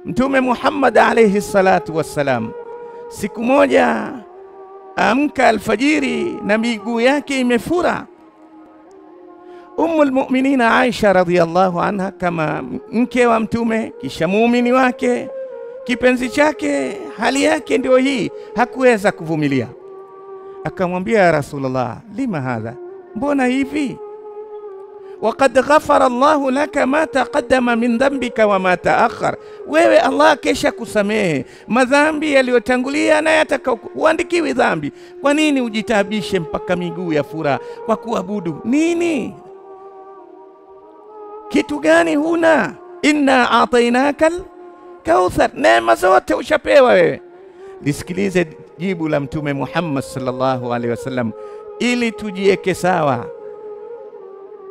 Mtume Muhammad alayhi salatu wassalam siku moja amka alfajiri na miguu yake imefura. Ummul mu'minina Aisha radhiyallahu anha, kama mke wa Mtume kisha muumini wake kipenzi chake, hali yake ndio hii, hakuweza kuvumilia. Akamwambia, ya Rasulullah, lima hadha, mbona hivi? Waqad ghafara Allahu laka ma taqaddama min dhanbika wa ma ta'akhkhar, wewe Allah kesha kusamehe madhambi yaliyotangulia na yatakayokuandikiwi dhambi. Kwa nini ujitabishe mpaka miguu ya fura kwa kuabudu nini? Kitu gani huna? Inna a'tainakal kauthar, neema zote ushapewa wewe. Lisikilize jibu la Mtume Muhammad sallallahu alaihi wasallam ili tujieke sawa.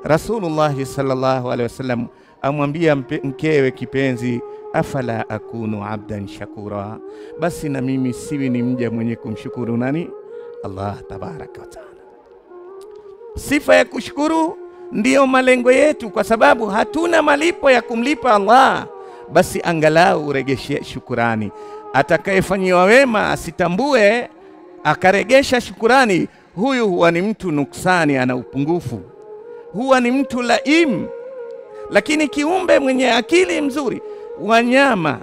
Rasulullah sallallahu alaihi wasallam amwambia mkewe kipenzi, afala akunu abdan shakura, basi na mimi siwi ni mja mwenye kumshukuru nani? Allah tabaraka wa taala. Sifa ya kushukuru ndiyo malengo yetu, kwa sababu hatuna malipo ya kumlipa Allah. Basi angalau uregeshe shukurani. Atakayefanyiwa wema asitambue akaregesha shukurani, huyu huwa ni mtu nuksani, ana upungufu, huwa ni mtu laim. Lakini kiumbe mwenye akili mzuri, wanyama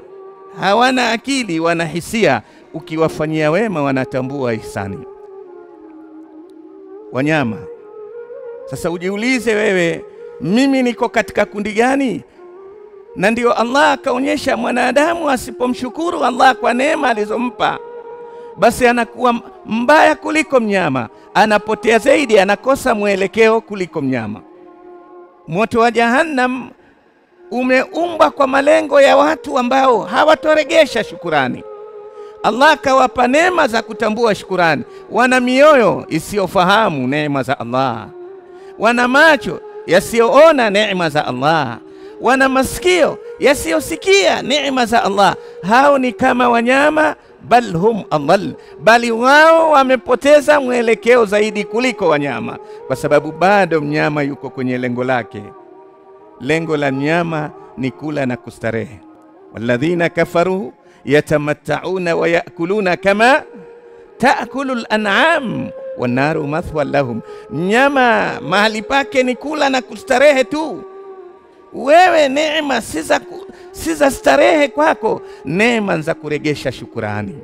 hawana akili, wana hisia, ukiwafanyia wema wanatambua ihsani wanyama. Sasa ujiulize wewe, mimi niko katika kundi gani? Na ndio Allah akaonyesha mwanadamu asipomshukuru Allah kwa neema alizompa, basi anakuwa mbaya kuliko mnyama, anapotea zaidi, anakosa mwelekeo kuliko mnyama. Moto wa Jahannam umeumbwa kwa malengo ya watu ambao hawatoregesha shukurani. Allah kawapa neema za kutambua shukurani. Wana mioyo isiyofahamu neema za Allah, wana macho yasiyoona neema za Allah, wana masikio yasiyosikia neema za Allah. Hao ni kama wanyama, bal hum adall, bali wao wamepoteza mwelekeo zaidi kuliko wanyama, kwa sababu bado mnyama yuko kwenye lengo lake. Lengo la mnyama ni kula na kustarehe. Walladhina kafaru yatamatta'una wa ya'kuluna kama ta'kulu al-an'am wan naru mathwa lahum. Mnyama mahali pake ni kula na kustarehe tu. Wewe neema si za starehe kwako, neema za kuregesha shukurani.